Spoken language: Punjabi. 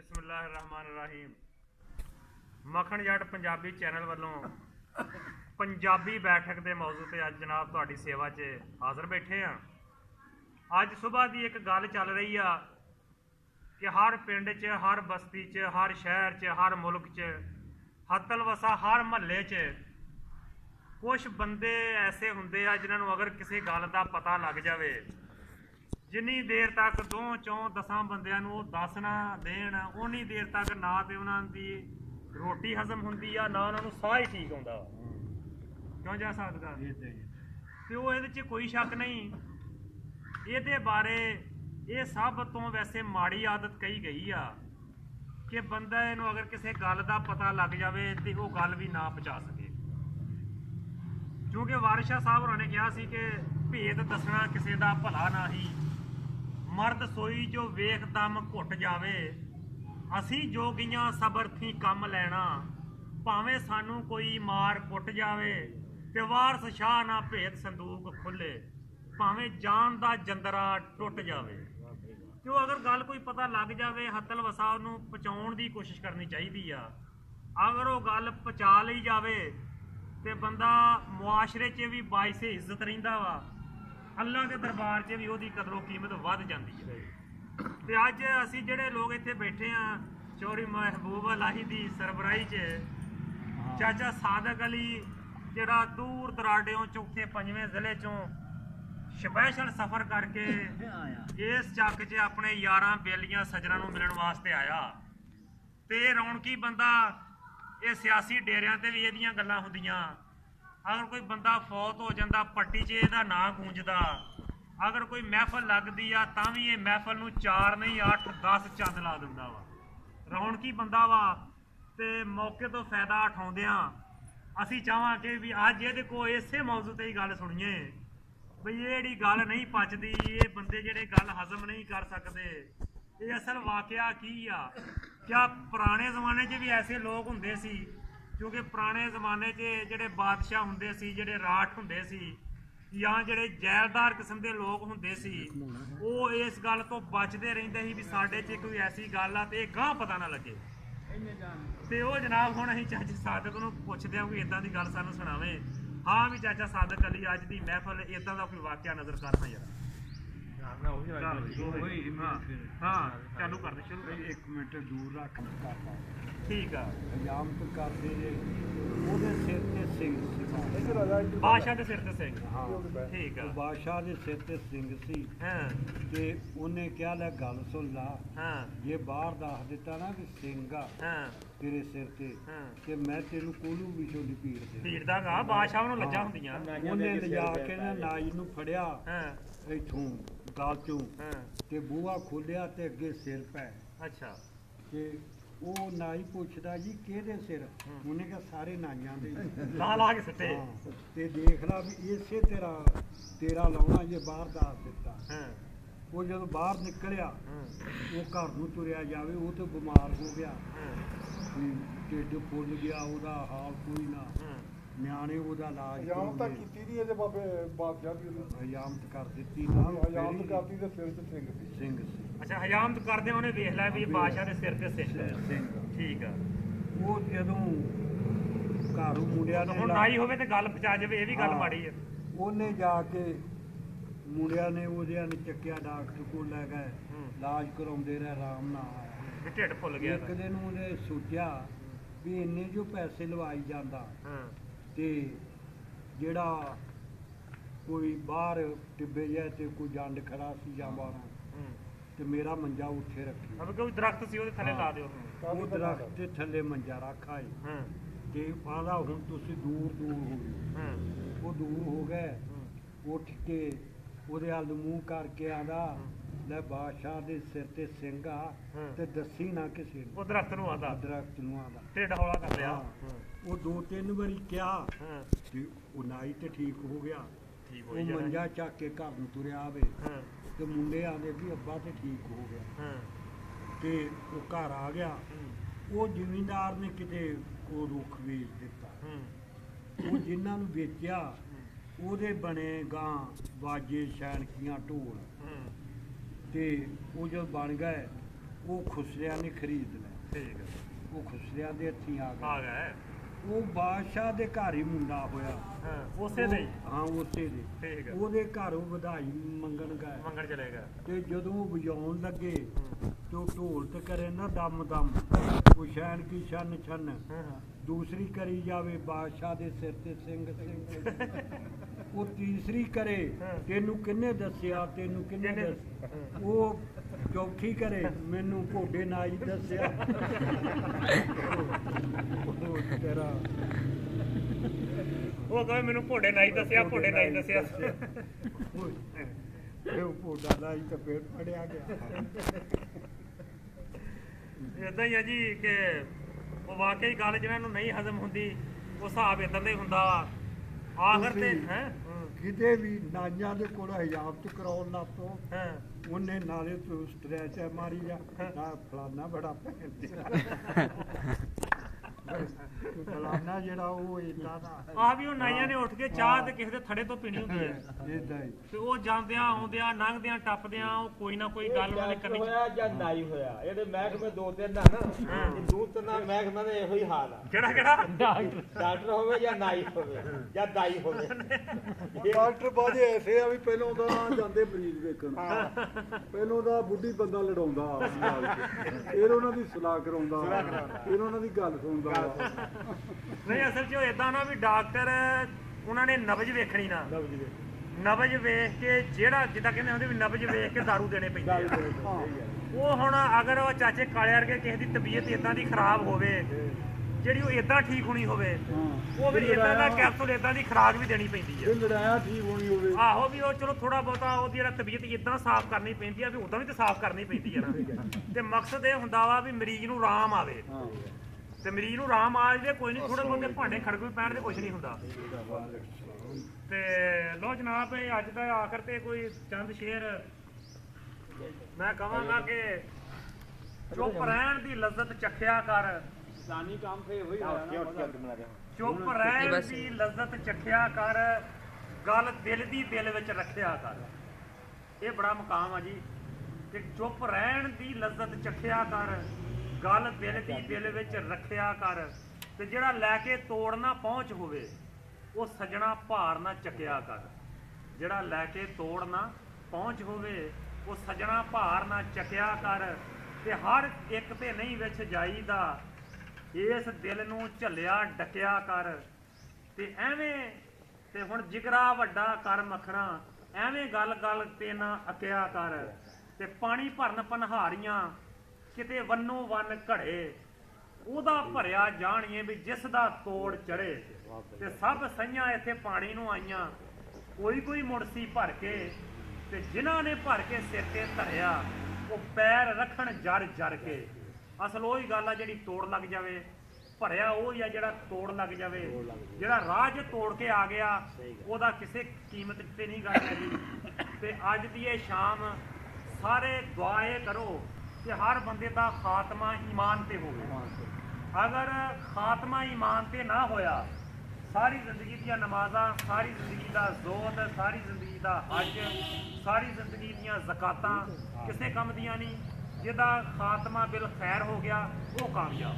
बिस्मिल्लाहिर्रहमानिर्रहीम। मक्खन जट पंजाबी चैनल वालों पंजाबी बैठक के मौजू पर अज जनाब तुहाडी सेवा च हाजिर बैठे हाँ। अज सुबह की एक गल चल रही आ कि हर पिंड च, हर बस्ती च, हर शहर च, हर मुल्क च, हत्तल वसा हर महल्ले च कुछ बंदे ऐसे होंगे आ जिन्होंने अगर किसी गल का पता लग जाए, जिन्नी देर तक 2 4 10 बंदियां दस ना देन उन्नी देर तक ना तो उन्होंने रोटी हजम होंगी आ, ना उन्होंने साह ही ठीक आता। क्यों जा सकता तो ये कोई शक नहीं। ये बारे ये सब तो वैसे माड़ी आदत कही गई आ कि बंदा इनू अगर किसी गल का पता लग जाए तो वो गल भी ना पहुँचा सके। क्योंकि वारिस शाह साहब उन्होंने कहा सी कि भेद दसना किसी का भला ना ही, मर्द सोई जो वेख दम घुट जावे, असी जोगियां सबर थी कम लैना, भावें सानू कोई मार कुट जावे ते वारस शाह ना भेद संदूक खुले, भावें जान दा जंदरा टुट जावे। तो अगर गल कोई पता लग जाए हत्तल वसा उन्होंने पहुँचाने की कोशिश करनी चाहिए आ। अगर वो गल पहुँचा ली जाए तो बंदा मुआशरे च भी बाइसे इज्जत रहिंदा वा, अल्लाह के दरबार च भी उसकी कदरों कीमत वध जाती है। तो अज असी जेडे लोग इत्थे बैठे हाँ चौरी महबूब इलाही की सरबराही च चाचा सादक अली जरा दूर दराडेों चौथे पंजवें जिले चों स्पैशल सफर करके इस चक च अपने यारां बेलियां सज्जनां नूं मिलण वास्ते आया। तो रौनकी बंदा ये सियासी डेरियां ते भी इहदियां गल्लां हुंदियां। अगर कोई बंदा फौत हो जाता पट्टी च इहदा नां गूंजदा, अगर कोई महफल लगदी आ तां भी ये महफल नूं 4 नहीं 8 10 चंद ला दिंदा वा। रौनकी बंदा वा ते मौके तो फायदा उठाउंदियां असीं चाहांगे भी अज इहदे कोल इसे मौजू ते ही गल सुणीए बई ये जिहड़ी गल नहीं पचदी, ये बंदे जिहड़े गल हजम नहीं कर सकते, ये असल वाकया की आ। क्या पुराने जमाने च भी ऐसे लोग होंदे सी? क्योंकि पुराने जमाने च जिहड़े बादशाह होंदे सी, जिहड़े राठ होंदे सी या जिहड़े जैलदार किस्म के लोग होंदे सी, वो इस गल तो बचते रहिंदे सी भी साडे च कोई ऐसी गल आ ते गांह पता ना लगे। ते वो जनाब हुण असीं चाचा सादक नूं पुछदे हां कोई इदां दी गल सानूं सुणावे। हाँ भी चाचा सादक अली अज दी महफल इदां दा कोई वाकया नजर कर यार। हाँ चालू कर दे शुरू। एक मिनट दूर रख करता ठीक है। हजामत करते जे ਉਹਦੇ ਸਿਰ ਤੇ ਸਿੰਘ ਸੀ, ਬਾਦਸ਼ਾਹ ਦੇ ਸਿਰ ਤੇ ਸਿੰਘ। ਹਾਂ ਠੀਕ ਆ। ਬਾਦਸ਼ਾਹ ਦੇ ਸਿਰ ਤੇ ਸਿੰਘ ਸੀ। ਹਾਂ ਤੇ ਉਹਨੇ ਕਿਹਾ ਲੈ ਗੱਲ ਸੁਣ ਲਾ, ਹਾਂ ਜੇ ਬਾਹਰ ਦੱਸ ਦਿੱਤਾ ਨਾ ਵੀ ਸਿੰਘ ਆ ਹਾਂ ਤੇਰੇ ਸਿਰ ਤੇ ਹਾਂ ਤੇ ਮੈਂ ਤੈਨੂੰ ਕੋਲੂ ਵਿਚੋਂ ਦੀ ਪੀੜ ਦੇ ਭੀੜ ਦਾ ਗਾ ਬਾਦਸ਼ਾਹ ਨੂੰ ਲੱਜਾਂ ਹੁੰਦੀਆਂ। ਉਹਨੇ ਲਿਜਾ ਕੇ ਨਾ ਨਾਈ ਨੂੰ ਫੜਿਆ ਹਾਂ ਇੱਥੋਂ ਗਾਲ ਚੋਂ ਹਾਂ ਤੇ ਬੂਹਾ ਖੋਲਿਆ ਤੇ ਅੱਗੇ ਸਿਰ ਪੈ ਅੱਛਾ ਤੇ ਉਹ ਨਾਈ ਪੁੱਛਦਾ ਜੀ ਕਿਹਦੇ ਸਿਰ? ਉਹਨੇ ਕਿਹਾ ਸਾਰੇ ਨਾਈਆਂ ਦੇ। ਲਾ ਲਾ ਕੇ ਸਿੱਟੇ। ਹਾਂ ਤੇ ਦੇਖ ਲਾ ਵੀ ਇਸੇ ਤੇਰਾ ਲਾਉਣਾ ਜੇ ਬਾਹਰ ਦੱਸ ਦਿੱਤਾ। ਹਾਂ ਉਹ ਜਦੋਂ ਬਾਹਰ ਨਿਕਲਿਆ ਹਾਂ ਉਹ ਘਰ ਨੂੰ ਤੁਰਿਆ ਜਾਵੇ, ਉਹ ਤੇ ਬਿਮਾਰ ਹੋ ਗਿਆ, ਹਾਂ ਵੀ ਢਿੱਡ ਫੁੱਲ ਗਿਆ, ਉਹਦਾ ਹਾਲ ਕੋਈ ਨਾ, ਹਾਂ ਨਿਆਣੇ ਉਹਦਾ ਇਲਾਜ ਹਜਾਮਤ ਤਾਂ ਕੀਤੀ ਨਹੀਂ ਇਹਦੇ ਬਾਬੇ ਬਾਦਸ਼ਾਹ ਦੀ ਉਹਨੇ ਹਜਾਮਤ ਕਰ ਦਿੱਤੀ ਨਾ। ਹਜਾਮਤ ਕਰਤੀ ਤੇ ਸਿਰ ਤੇ ਸਿੰਘ ਸੀ। ਸਿੰਘ ਸੀ। ਅੱਛਾ ਹਜਾਮਤ ਕਰਦੇ ਉਹਨੇ ਵੇਖ ਲਿਆ ਵੀ ਇਹ ਬਾਦਸ਼ਾਹ ਦੇ ਸਿਰ ਤੇ ਸਿੰਘ ਆ। ਸਿੰਘ ਠੀਕ ਆ। ਉਹ ਜਦੋਂ ਘਰੋਂ ਮੁੰਡਿਆਂ ਨੇ ਹੁਣ ਨਾਈ ਹੋਵੇ ਤੇ ਗੱਲ ਪਹੁੰਚਾ ਜਾਵੇ, ਇਹ ਵੀ ਗੱਲ ਮਾੜੀ ਆ। ਉਹਨੇ ਜਾ ਕੇ ਮੁੰਡਿਆਂ ਨੇ ਉਹਦਿਆਂ ਨੇ ਚੱਕਿਆ, ਡਾਕਟਰ ਕੋਲ ਲੈ ਗਏ, ਇਲਾਜ ਕਰਾਉਂਦੇ ਰਹੇ, ਆਰਾਮ ਨਾ ਆਇਆ। ਵੀ ਢਿੱਡ ਫੁੱਲ ਗਿਆ ਇੱਕ ਦਿਨ ਉਹਨੇ ਸੋਚਿਆ ਵੀ ਇੰਨੇ ਜੋ ਪੈਸੇ ਲਵਾਈ ਜਾਂਦਾ ਹਾਂ ਤੇ ਜਿਹੜਾ ਕੋਈ ਬਾਹਰ ਟਿੱਬੇ ਜਾਏ ਤੇ ਕੋਈ ਜੰਡ ਖੜਾ ਸੀ ਜਾਂ ਬਾਹਰੋਂ ਤੇ ਮੇਰਾ ਮੰਜਾ ਉੱਥੇ ਰੱਖੀ। ਅਬ ਕੋਈ ਦਰਖਤ ਸੀ ਉਹਦੇ ਥੱਲੇ ਲਾ ਦਿਓ। ਉਹ ਦਰਖਤ ਦੇ ਥੱਲੇ ਮੰਜਾ ਰੱਖਾ ਏ ਹਾਂ ਤੇ ਆਂਦਾ ਹੁਣ ਤੁਸੀਂ ਦੂਰ ਦੂਰ ਹੋ ਗਏ। ਹਾਂ ਉਹ ਦੂਰ ਹੋ ਗਏ, ਉੱਠ ਕੇ ਉਹਦੇ ਵੱਲ ਮੂੰਹ ਕਰਕੇ ਆਂਦਾ ਲੈ ਬਾਦਸ਼ਾਹ ਦੇ ਸਿਰ ਤੇ ਸਿੰਘ ਆ ਤੇ ਦੱਸੀ ਨਾ ਕਿਸੇ ਨੂੰ। ਉਹ ਦਰਖਤ ਨੂੰ ਆਂਦਾ, ਦਰਖਤ ਨੂੰ ਆਂਦਾ। ਢਿੱਡ ਹੌਲਾ ਕਰ ਲਿਆ। ਉਹ 2-3 ਵਾਰੀ ਕਿਹਾ ਹਾਂ ਤੇ ਉਹ ਨਾਈ ਤੇ ਠੀਕ ਹੋ ਗਿਆ। ਠੀਕ ਉਹ ਹੋਈ ਜਾਣਾ। ਮੰਜਾ ਚੱਕ ਕੇ ਘਰ ਨੂੰ ਤੁਰਿਆ ਆਵੇ ਹਾਂ ਤੇ ਮੁੰਡੇ ਆਂਦੇ ਵੀ ਅੱਬਾ ਤੇ ਠੀਕ ਹੋ ਗਿਆ। ਹਾਂ ਤੇ ਉਹ ਘਰ ਆ ਗਿਆ। ਉਹ ਜ਼ਿਮੀਂਦਾਰ ਨੇ ਕਿਤੇ ਉਹ ਰੁੱਖ ਵੇਚ ਦਿੱਤਾ। ਉਹ ਜਿਨ੍ਹਾਂ ਨੂੰ ਵੇਚਿਆ ਉਹਦੇ ਬਣੇ ਗਾਂ ਵਾਜੇ, ਸ਼ੈਣਕੀਆਂ, ਢੋਲ ਤੇ ਉਹ ਜਦ ਬਣ ਗਏ ਉਹ ਖੁਸਰਿਆਂ ਨੇ ਖਰੀਦ ਲਿਆ। ਠੀਕ ਹੈ, ਉਹ ਖੁਸਰਿਆਂ ਦੇ ਹੱਥੀਂ ਆ ਆ ਗਿਆ। ਗਿਆ ਉਹ ਬਾਦਸ਼ਾਹ ਦੇ ਘਰ ਹੀ ਮੁੰਡਾ ਹੋਇਆ। ਹਾਂ ਉਸੇ ਦੇ ਹੀ ਹਾਂ ਉਸੇ ਦੇ। ਠੀਕ ਹੈ, ਉਹਦੇ ਘਰੋਂ ਵਧਾਈ ਮੰਗਣ ਗਏ ਮੰਗਣ ਚਲੇਗਾ। ਤੇ ਜਦੋਂ ਉਹ ਵਜਾਉਣ ਲੱਗੇ ਤੇ ਉਹ ਢੋਲ ਤੇ ਕਰੇ ਨਾ ਦਮ ਦਮ, ਉਹ ਸ਼ੈਨ ਕੀ ਛਨ ਛਨ, ਦੂਸਰੀ ਕਰੀ ਜਾਵੇ ਬਾਦਸ਼ਾਹ ਦੇ ਸਿਰ ਤੇ ਸਿੰਘ ਸਿੰਘ, ਉਹ ਤੀਸਰੀ ਕਰੇ ਤੈਨੂੰ ਕਿਹਨੇ ਦੱਸਿਆ, ਤੈਨੂੰ ਕਿਹਨੇ ਦੱਸਿਆ, ਉਹ ਚੌਥੀ ਕਰੇ ਮੈਨੂੰ ਘੋੜੇ ਨਾਈ ਦੱਸਿਆ। ਉਹ ਤੇਰਾ ਉਹ ਕਹੇ ਮੈਨੂੰ ਘੋੜੇ ਨਾਈ ਦੱਸਿਆ, ਘੋੜੇ ਨਾਈ ਦੱਸਿਆ। ਉਹ ਘੋੜਾ ਨਾਈ ਤਾਂ ਫੇਰ ਫੜਿਆ ਗਿਆ। ਇਦਾਂ ਹੀ ਆ ਜੀ ਕਿ ਉਹ ਵਾਕਈ ਗੱਲ ਜਿਹਨਾਂ ਨੂੰ ਨਹੀਂ ਹਜ਼ਮ ਹੁੰਦੀ ਉਹ ਹਿਸਾਬ ਇਦਾਂ ਦਾ ਹੀ ਹੁੰਦਾ ਵਾ। ਆਖਰ ਤੇ ਹੈ ਕਿਤੇ ਵੀ ਨਾਈਆਂ ਦੇ ਕੋਲ ਹਿਜਾਬ ਚ ਕਰਾਉਣ ਲੱਗ ਪਓ, ਹਾਂ ਉਹਨੇ ਨਾਲੇ ਤੋਂ ਸਟ੍ਰੈਚ ਮਾਰੀ ਜਾ ਨਾ ਫਲਾਨਾ ਬੜਾ ਭੈਣ ਫਲਾਨਾ ਜਿਹੜਾ ਉਹ ਇਦਾਂ ਦਾ ਆ ਵੀ ਉਹ ਨਾਈਆਂ ਨੇ ਉੱਠ ਕੇ ਚਾਹ ਤੇ ਕਿਸੇ ਦੇ ਥੜੇ ਤੋਂ ਪੀਣੀ ਹੁੰਦੀ ਹੈ, ਇਦਾਂ ਹੀ। ਤੇ ਉਹ ਜਾਂਦਿਆਂ ਆਉਂਦਿਆਂ ਲੰਘਦਿਆਂ ਟੱਪਦਿਆਂ ਉਹ ਕੋਈ ਨਾ ਕੋਈ ਗੱਲ ਉਹਨਾਂ ਨੇ ਕਰਨੀ। ਹੋਇਆ ਜਾਂ ਨਾਈ ਹੋਇਆ, ਇਹਦੇ ਮਹਿਕਮੇ ਦੋ ਤਿੰਨ ਆ ਨਾ, ਦੋ ਤਿੰਨ ਮਹਿਕਮੇ ਦਾ ਇਹੋ ਹੀ ਹਾਲ ਆ। ਕਿਹੜਾ ਡਾਕਟਰ ਹੋਵੇ ਜਾਂ ਨਾਈ ਹੋਵੇ ਜਾਂ ਦਾਈ ਹੋਵੇ। ਡਾਕਟਰ ਬਾਜੇ ਐਸੇ ਆ ਵੀ ਪਹਿਲੋਂ ਤਾਂ ਜਾਂਦੇ ਮਰੀਜ਼ ਵੇਖਣ, ਪਹਿਲੋਂ ਤਾਂ ਬੁੱਢੀ ਬੰਦਾ ਲੜਾਉਂਦਾ ਆਪਸ ਨਾਲ, ਫਿਰ ਉਹਨਾਂ ਦੀ ਸਲਾਹ ਕਰਾਉਂਦਾ, ਫਿਰ ਉਹਨਾਂ ਦੀ ਗੱਲ ਸੁਣਦਾ। ਨਹੀਂ ਅਸਲ 'ਚ ਉਹ ਇਦਾਂ ਨਾ ਵੀ ਡਾਕਟਰ ਉਹਨਾਂ ਨੇ ਨਬਜ ਵੇਖਣੀ ਨਾ, ਨਬਜ ਵੇਖ ਕੇ ਜਿਹੜਾ ਜਿੱਦਾਂ ਕਹਿੰਦੇ ਹੁੰਦੇ ਵੀ ਨਬਜ ਵੇਖ ਕੇ ਦਾਰੂ ਦੇਣੇ ਪੈਂਦੇ ਆ। ਉਹ ਹੁਣ ਅਗਰ ਉਹ ਚਾਚੇ ਕਾਲੇ ਵਰਗੇ ਕਿਸੇ ਦੀ ਤਬੀਅਤ ਇਦਾਂ ਦੀ ਖਰਾਬ ਹੋਵੇ ਜਿਹੜੀ ਉਹ ਇਦਾਂ ਠੀਕ ਹੋਣੀ ਹੋਵੇ, ਉਹ ਵੀ ਇਦਾਂ ਦਾ ਕੈਪਸੂਲ ਇਦਾਂ ਦੀ ਖੁਰਾਕ ਵੀ ਦੇਣੀ ਪੈਂਦੀ ਹੈ। ਜੇ ਲੜਾਇਆ ਠੀਕ ਹੋਣੀ ਹੋਵੇ, ਆਹੋ ਵੀ ਉਹ ਚਲੋ ਥੋੜਾ ਬਹੁਤਾ ਉਹਦੀ ਜਿਹੜਾ ਤਬੀਅਤ ਇਦਾਂ ਸਾਫ਼ ਕਰਨੀ ਪੈਂਦੀ ਆ ਵੀ ਉਦਾਂ ਵੀ ਤਾਂ ਸਾਫ਼ ਕਰਨੀ ਪੈਂਦੀ ਹੈ ਨਾ। ਤੇ ਮਕਸਦ ਇਹ ਹੁੰਦਾ ਵਾ ਵੀ ਮਰੀਜ਼ ਨੂੰ ਆਰਾਮ ਆਵੇ, ਤੇ ਮਰੀਜ਼ ਨੂੰ ਆਰਾਮ ਆ ਜਾਵੇ ਕੋਈ ਨਹੀਂ, ਥੋੜੇ ਬਹੁਤੇ ਭਾਂਡੇ ਖੜਕ ਵੀ ਪੈਣ ਤੇ ਕੁਝ ਨਹੀਂ ਹੁੰਦਾ। ਤੇ ਲੋ ਜਨਾਬ ਇਹ ਅੱਜ ਦਾ ਆਖਰ ਤੇ ਕੋਈ ਚੰਦ ਸ਼ੇਰ ਮੈਂ ਕਹਾਂਗਾ ਕਿ ਚੁੱਪ ਰਹਿਣ ਦੀ ਲਜ਼ਤ ਚੱਖਿਆ ਕਰ, ਦਾਨੀ ਕੰਮ ਤੇ ਇਹੋ ਹੀ ਹੋਇਆ। ਚੁੱਪ ਰਹਿਣ ਦੀ ਲਜ਼ਤ ਚੱਖਿਆ ਕਰ, ਗੱਲ ਦਿਲ ਦੀ ਦਿਲ ਵਿੱਚ ਰੱਖਿਆ ਕਰ। ਇਹ ਬੜਾ ਮੁਕਾਮ ਆ ਜੀ ਕਿ ਚੁੱਪ ਰਹਿਣ ਦੀ ਲਜ਼ਤ ਚੱਖਿਆ ਕਰ, ਗੱਲ ਦਿਲ ਦੀ ਦਿਲ ਵਿੱਚ ਰੱਖਿਆ ਕਰ, ਤੇ ਜਿਹੜਾ ਲੈ ਕੇ ਤੋੜ ਨਾ ਪਹੁੰਚ ਹੋਵੇ ਉਹ ਸਜਣਾ ਭਾਰ ਨਾ ਚੱਕਿਆ ਕਰ। ਜਿਹੜਾ ਲੈ ਕੇ ਤੋੜ ਨਾ ਪਹੁੰਚ ਹੋਵੇ ਉਹ ਸਜਣਾ ਭਾਰ ਨਾ ਚੱਕਿਆ ਕਰ, ਤੇ ਹਰ ਇੱਕ ਤੇ ਨਹੀਂ ਵਿੱਚ ਜਾਈਦਾ, ਇਸ ਦਿਲ ਨੂੰ ਝੱਲਿਆ ਡਕਿਆ ਕਰ। ਤੇ ਐਵੇਂ ਤੇ ਹੁਣ ਜਿਗਰਾ ਵੱਡਾ ਕਰ ਮੱਖਣਾ, ਐਵੇਂ ਗੱਲ ਗੱਲ ਤੇ ਨਾ ਅਕਿਆ ਕਰ। ਤੇ ਪਾਣੀ ਭਰਨ ਪਨਹਾਰੀਆਂ ਕਿਤੇ ਵੰਨੋ ਵੰਨ ਘੜੇ, ਉਹਦਾ ਭਰਿਆ ਜਾਣੀਏ ਵੀ ਜਿਸ ਦਾ ਤੋੜ ਚੜੇ। ਤੇ ਸਭ ਸਈਆਂ ਇੱਥੇ ਪਾਣੀ ਨੂੰ ਆਈਆਂ, ਕੋਈ ਕੋਈ ਮੁੜਸੀ ਭਰ ਕੇ, ਤੇ ਜਿਨ੍ਹਾਂ ਨੇ ਭਰ ਕੇ ਸਿਰ ਤੇ ਧਰਿਆ ਉਹ ਪੈਰ ਰੱਖਣ ਜਰ ਜਰ ਕੇ। ਅਸਲ ਉਹੀ ਗੱਲ ਆ ਜਿਹੜੀ ਤੋੜ ਲੱਗ ਜਾਵੇ, ਭਰਿਆ ਉਹ ਹੀ ਆ ਜਿਹੜਾ ਤੋੜ ਲੱਗ ਜਾਵੇ। ਜਿਹੜਾ ਰਾਹ 'ਚ ਤੋੜ ਕੇ ਆ ਗਿਆ ਉਹਦਾ ਕਿਸੇ ਕੀਮਤ ਤੇ ਨਹੀਂ ਗੱਲ ਹੈਗੀ। ਤੇ ਅੱਜ ਦੀ ਇਹ ਸ਼ਾਮ ਸਾਰੇ ਦੁਆ ਇਹ ਕਰੋ ਕਿ ਹਰ ਬੰਦੇ ਦਾ ਖਾਤਮਾ ਈਮਾਨ ਤੇ ਹੋਵੇ। ਅਗਰ ਖਾਤਮਾ ਈਮਾਨ ਤੇ ਨਾ ਹੋਇਆ, ਸਾਰੀ ਜ਼ਿੰਦਗੀ ਦੀਆਂ ਨਮਾਜ਼ਾਂ, ਸਾਰੀ ਜ਼ਿੰਦਗੀ ਦਾ ਜ਼ੋਤ, ਸਾਰੀ ਜ਼ਿੰਦਗੀ ਦਾ ਹੱਜ, ਸਾਰੀ ਜ਼ਿੰਦਗੀ ਦੀਆਂ ਜ਼ਕਾਤਾਂ ਕਿਸੇ ਕੰਮ ਦੀਆਂ ਨਹੀਂ। ਜਿਹਦਾ ਖਾਤਮਾ ਬਿਲ ਖੈਰ ਹੋ ਗਿਆ ਉਹ ਕਾਮਯਾਬ।